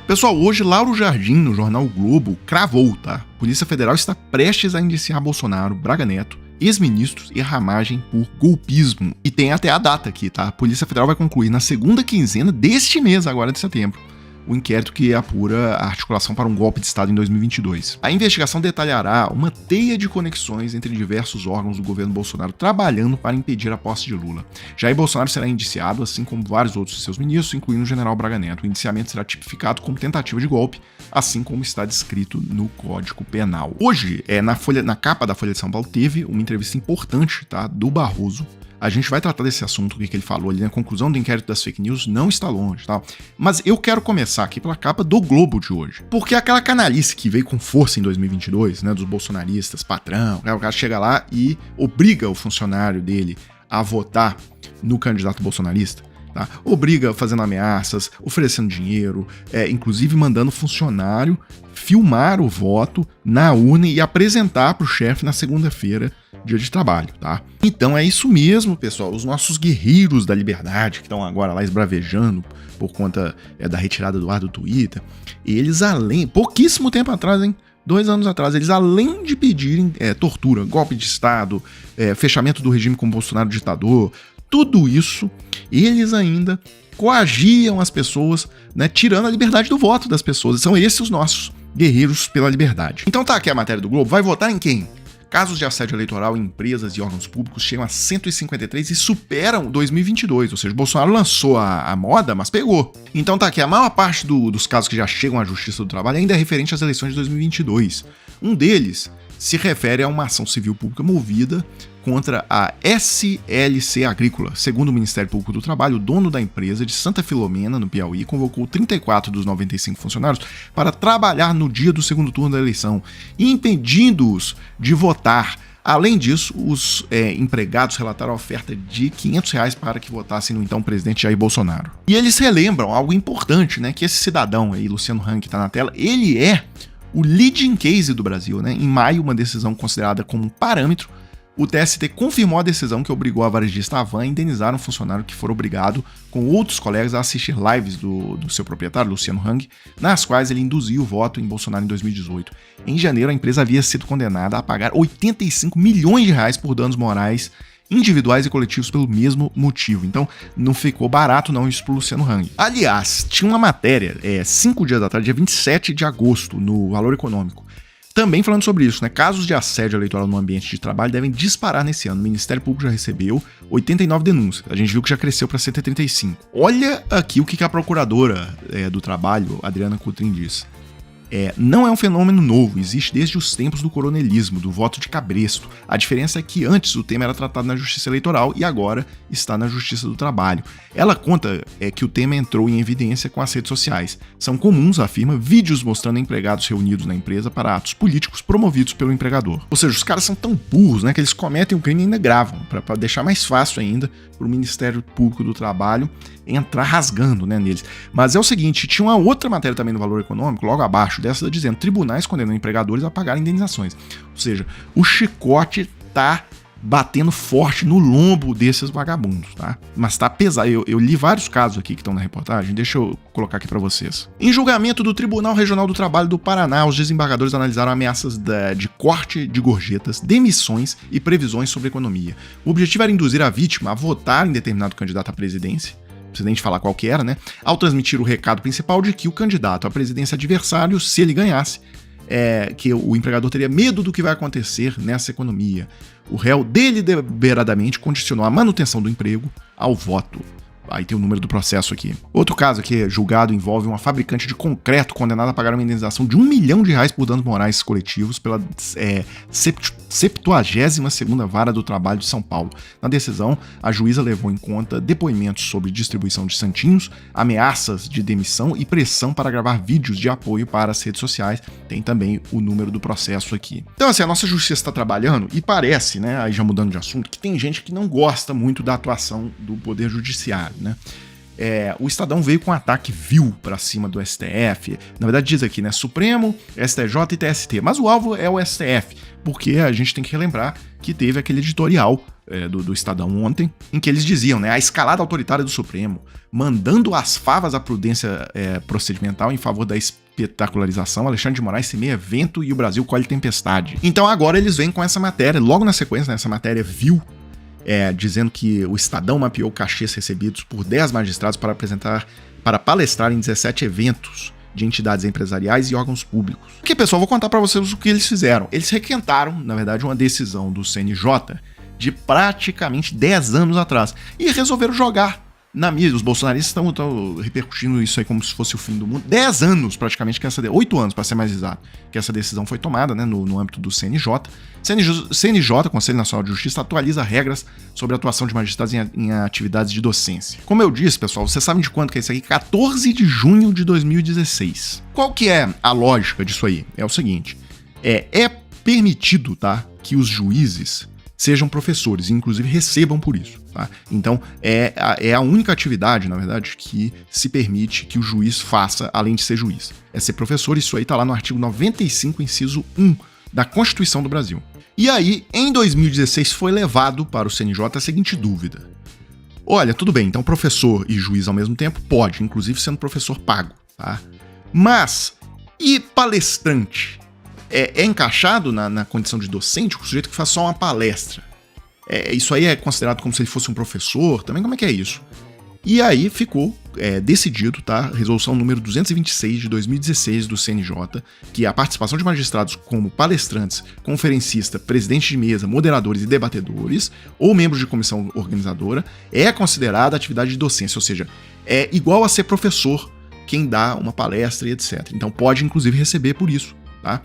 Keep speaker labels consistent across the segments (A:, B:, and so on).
A: Pessoal, hoje Lauro Jardim, no jornal o Globo, cravou, tá? A Polícia Federal está prestes a indiciar Bolsonaro, Braga Neto, ex-ministros e ramagem por golpismo. E tem até a data aqui, tá? A Polícia Federal vai concluir na segunda quinzena deste mês, agora de setembro, o inquérito que apura a articulação para um golpe de Estado em 2022. A investigação detalhará uma teia de conexões entre diversos órgãos do governo Bolsonaro trabalhando para impedir a posse de Lula. Jair Bolsonaro será indiciado, assim como vários outros de seus ministros, incluindo o general Braga Neto. O indiciamento será tipificado como tentativa de golpe, assim como está descrito no Código Penal. Hoje, na capa da Folha de São Paulo, teve uma entrevista importante, tá, do Barroso. A gente vai tratar desse assunto, o que ele falou ali na conclusão do inquérito das fake news, não está longe, tá? Mas eu quero começar aqui pela capa do Globo de hoje. Porque aquela canalice que veio com força em 2022, né, dos bolsonaristas, patrão, o cara chega lá e obriga o funcionário dele a votar no candidato bolsonarista, tá? Obriga fazendo ameaças, oferecendo dinheiro, inclusive mandando o funcionário filmar o voto na urna e apresentar para o chefe na segunda-feira, dia de trabalho, tá? Então é isso mesmo, pessoal. Os nossos guerreiros da liberdade, que estão agora lá esbravejando por conta da retirada do ar do Twitter, eles pouquíssimo tempo atrás, 2 anos atrás, eles além de pedirem tortura, golpe de Estado, fechamento do regime com Bolsonaro ditador, tudo isso, eles ainda coagiam as pessoas, né, tirando a liberdade do voto das pessoas. São esses os nossos guerreiros pela liberdade. Então tá aqui a matéria do Globo. Vai votar em quem? Casos de assédio eleitoral em empresas e órgãos públicos chegam a 153 e superam 2022, ou seja, Bolsonaro lançou a moda, mas pegou. Então tá aqui, a maior parte dos casos que já chegam à Justiça do Trabalho ainda é referente às eleições de 2022. Um deles se refere a uma ação civil pública movida contra a SLC Agrícola. Segundo o Ministério Público do Trabalho, o dono da empresa de Santa Filomena, no Piauí, convocou 34 dos 95 funcionários para trabalhar no dia do segundo turno da eleição, impedindo-os de votar. Além disso, os empregados relataram a oferta de R$500 para que votassem no então presidente Jair Bolsonaro. E eles relembram algo importante, né? Que esse cidadão aí, Luciano Hang, que está na tela, ele é o leading case do Brasil, né? Em maio, uma decisão considerada como um parâmetro, o TST confirmou a decisão que obrigou a varejista Havan a indenizar um funcionário que for obrigado, com outros colegas, a assistir lives do seu proprietário, Luciano Hang, nas quais ele induziu o voto em Bolsonaro em 2018. Em janeiro, a empresa havia sido condenada a pagar R$85 milhões por danos morais individuais e coletivos pelo mesmo motivo. Então, não ficou barato não isso pro Luciano Hang. Aliás, tinha uma matéria 5 dias atrás, dia 27 de agosto, no Valor Econômico, também falando sobre isso, né? Casos de assédio eleitoral no ambiente de trabalho devem disparar nesse ano. O Ministério Público já recebeu 89 denúncias. A gente viu que já cresceu para 135. Olha aqui o que a procuradora do trabalho, Adriana Coutrin, diz. Não é um fenômeno novo, existe desde os tempos do coronelismo, do voto de cabresto. A diferença é que antes o tema era tratado na Justiça Eleitoral e agora está na Justiça do Trabalho. Ela conta que o tema entrou em evidência com as redes sociais. São comuns, afirma, vídeos mostrando empregados reunidos na empresa para atos políticos promovidos pelo empregador. Ou seja, os caras são tão burros, né, que eles cometem o crime e ainda gravam, para deixar mais fácil ainda para o Ministério Público do Trabalho entrar rasgando, né, neles. Mas é o seguinte, tinha uma outra matéria também no Valor Econômico, logo abaixo dessa, dizendo: tribunais condenam empregadores a pagar indenizações. Ou seja, o chicote tá batendo forte no lombo desses vagabundos, tá? Mas tá pesado. Eu li vários casos aqui que estão na reportagem, deixa eu colocar aqui para vocês. Em julgamento do Tribunal Regional do Trabalho do Paraná, os desembargadores analisaram ameaças de corte de gorjetas, demissões e previsões sobre a economia. O objetivo era induzir a vítima a votar em determinado candidato à presidência, não precisa nem de falar qual que era, né? Ao transmitir o recado principal de que o candidato à presidência adversário, se ele ganhasse, que o empregador teria medo do que vai acontecer nessa economia. O réu deliberadamente condicionou a manutenção do emprego ao voto. Aí tem o número do processo aqui. Outro caso aqui julgado envolve uma fabricante de concreto condenada a pagar uma indenização de R$1 milhão por danos morais coletivos pela 72ª Vara do Trabalho de São Paulo. Na decisão, a juíza levou em conta depoimentos sobre distribuição de santinhos, ameaças de demissão e pressão para gravar vídeos de apoio para as redes sociais. Tem também o número do processo aqui. Então, assim, a nossa justiça está trabalhando e parece, né, aí já mudando de assunto, que tem gente que não gosta muito da atuação do Poder Judiciário, né? O Estadão veio com um ataque vil para cima do STF. Na verdade diz aqui, né, Supremo, STJ e TST, mas o alvo é o STF, porque a gente tem que relembrar que teve aquele editorial do Estadão ontem, em que eles diziam, né, a escalada autoritária do Supremo, mandando as favas à prudência procedimental em favor da espetacularização, Alexandre de Moraes semeia vento e o Brasil colhe tempestade. Então agora eles vêm com essa matéria, logo na sequência, nessa matéria dizendo que o Estadão mapeou cachês recebidos por 10 magistrados para palestrar em 17 eventos de entidades empresariais e órgãos públicos. Aqui, pessoal, vou contar para vocês o que eles fizeram. Eles requentaram, na verdade, uma decisão do CNJ de praticamente 10 anos atrás e resolveram jogar na mídia. Os bolsonaristas estão repercutindo isso aí como se fosse o fim do mundo. 10 anos, praticamente, 8 anos, para ser mais exato, que essa decisão foi tomada, né, no âmbito do CNJ. CNJ, Conselho Nacional de Justiça, atualiza regras sobre a atuação de magistrados em atividades de docência. Como eu disse, pessoal, vocês sabem de quando que é isso aqui? 14 de junho de 2016. Qual que é a lógica disso aí? É o seguinte, é permitido, tá, que os juízes sejam professores, e inclusive recebam por isso, tá? Então, é a única atividade, na verdade, que se permite que o juiz faça, além de ser juiz. É ser professor, isso aí tá lá no artigo 95, inciso 1 da Constituição do Brasil. E aí, em 2016, foi levado para o CNJ a seguinte dúvida. Olha, tudo bem, então professor e juiz ao mesmo tempo pode, inclusive sendo professor pago, tá? Mas, e palestrante? É encaixado na condição de docente, o sujeito que faz só uma palestra? Isso aí é considerado como se ele fosse um professor? Também como é que é isso? E aí ficou decidido, tá? Resolução número 226 de 2016 do CNJ, que a participação de magistrados como palestrantes, conferencista, presidente de mesa, moderadores e debatedores, ou membros de comissão organizadora, é considerada atividade de docência, ou seja, é igual a ser professor quem dá uma palestra e etc. Então pode, inclusive, receber por isso, tá?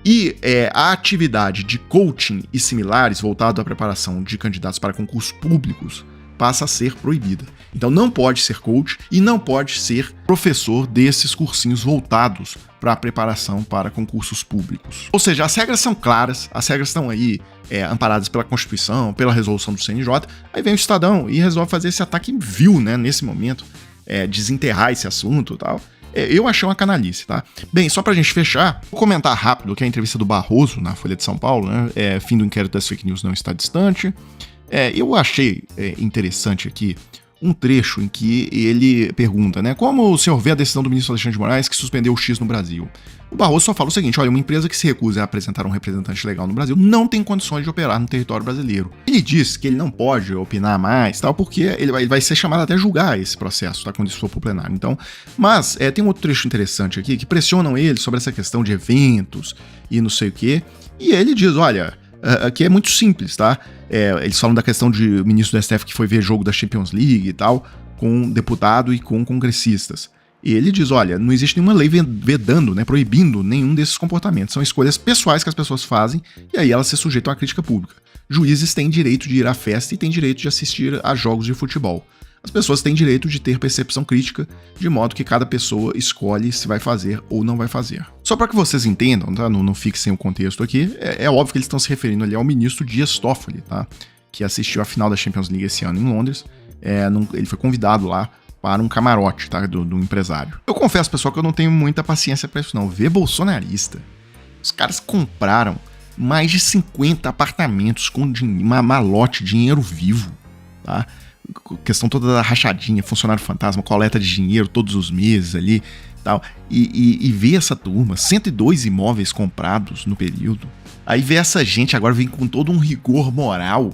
A: E a atividade de coaching e similares voltado à preparação de candidatos para concursos públicos passa a ser proibida. Então não pode ser coach e não pode ser professor desses cursinhos voltados para a preparação para concursos públicos. Ou seja, as regras são claras, as regras estão aí amparadas pela Constituição, pela resolução do CNJ, aí vem o Estadão e resolve fazer esse ataque vil, né, nesse momento, desenterrar esse assunto e tal. Eu achei uma canalice, tá? Bem, só pra gente fechar, vou comentar rápido que a entrevista do Barroso na Folha de São Paulo, né? Fim do inquérito das fake news não está distante. Eu achei interessante aqui um trecho em que ele pergunta, né? Como o senhor vê a decisão do ministro Alexandre de Moraes que suspendeu o X no Brasil? O Barroso só fala o seguinte, olha, uma empresa que se recusa a apresentar um representante legal no Brasil não tem condições de operar no território brasileiro. Ele diz que ele não pode opinar mais, tal, porque ele vai ser chamado até a julgar esse processo, tá, quando isso for pro plenário. Então, mas tem um outro trecho interessante aqui, que pressionam ele sobre essa questão de eventos e não sei o quê, e ele diz, olha, aqui é muito simples, tá? Eles falam da questão de ministro do STF que foi ver jogo da Champions League e tal, com deputado e com congressistas. E ele diz, olha, não existe nenhuma lei vedando, né, proibindo nenhum desses comportamentos. São escolhas pessoais que as pessoas fazem e aí elas se sujeitam à crítica pública. Juízes têm direito de ir à festa e têm direito de assistir a jogos de futebol. As pessoas têm direito de ter percepção crítica, de modo que cada pessoa escolhe se vai fazer ou não vai fazer. Só para que vocês entendam, tá? Não fique sem o contexto aqui, é óbvio que eles estão se referindo ali ao ministro Dias Toffoli, tá? Que assistiu a final da Champions League esse ano em Londres. Ele foi convidado lá para um camarote, tá? Do empresário. Eu confesso, pessoal, que eu não tenho muita paciência para isso não. Ver bolsonarista, os caras compraram mais de 50 apartamentos com uma malote, dinheiro vivo, tá? Questão toda da rachadinha, funcionário fantasma, coleta de dinheiro todos os meses ali, tal. E ver essa turma, 102 imóveis comprados no período. Aí ver essa gente agora vem com todo um rigor moral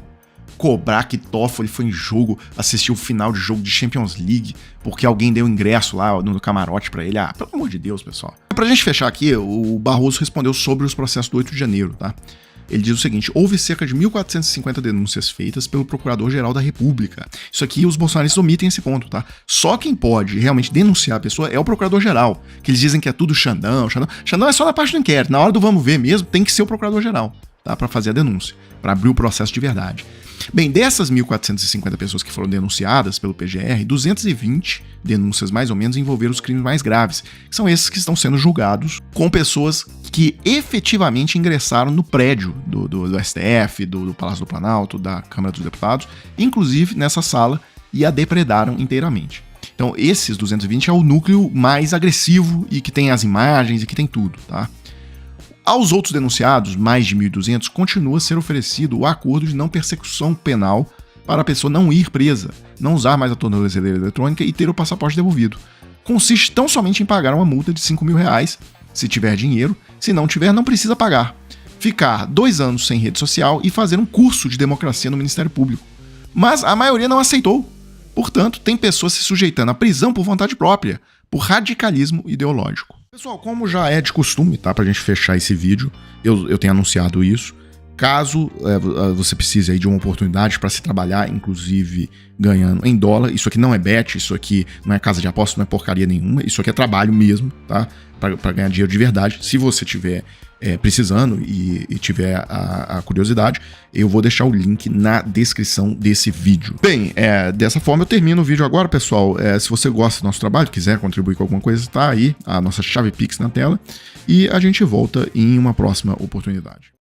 A: cobrar que Toffoli foi em jogo, assistiu o final de jogo de Champions League, porque alguém deu ingresso lá no camarote pra ele. Ah, pelo amor de Deus, pessoal. Pra gente fechar aqui, o Barroso respondeu sobre os processos do 8 de janeiro, tá? Ele diz o seguinte, houve cerca de 1.450 denúncias feitas pelo Procurador-Geral da República. Isso aqui os bolsonaristas omitem esse ponto, tá? Só quem pode realmente denunciar a pessoa é o Procurador-Geral, que eles dizem que é tudo Xandão. Xandão é só na parte do inquérito, na hora do vamos ver mesmo, tem que ser o Procurador-Geral, tá? Pra fazer a denúncia, pra abrir o processo de verdade. Bem, dessas 1.450 pessoas que foram denunciadas pelo PGR, 220 denúncias mais ou menos envolveram os crimes mais graves, que são esses que estão sendo julgados com pessoas que efetivamente ingressaram no prédio do STF, do Palácio do Planalto, da Câmara dos Deputados, inclusive nessa sala, e a depredaram inteiramente. Então esses 220 é o núcleo mais agressivo e que tem as imagens e que tem tudo, tá? Aos outros denunciados, mais de 1.200, continua a ser oferecido o acordo de não persecução penal para a pessoa não ir presa, não usar mais a tornozeleira eletrônica e ter o passaporte devolvido. Consiste tão somente em pagar uma multa de R$5.000, se tiver dinheiro, se não tiver, não precisa pagar. Ficar 2 anos sem rede social e fazer um curso de democracia no Ministério Público. Mas a maioria não aceitou. Portanto, tem pessoas se sujeitando à prisão por vontade própria, por radicalismo ideológico. Pessoal, como já é de costume, tá, pra gente fechar esse vídeo, eu tenho anunciado isso. Caso você precise aí de uma oportunidade para se trabalhar, inclusive ganhando em dólar, isso aqui não é bet, isso aqui não é casa de aposta, não é porcaria nenhuma, isso aqui é trabalho mesmo, tá? Para ganhar dinheiro de verdade. Se você tiver precisando e tiver a curiosidade, eu vou deixar o link na descrição desse vídeo. Bem, dessa forma eu termino o vídeo agora, pessoal. Se você gosta do nosso trabalho, quiser contribuir com alguma coisa, tá aí a nossa chave Pix na tela. E a gente volta em uma próxima oportunidade.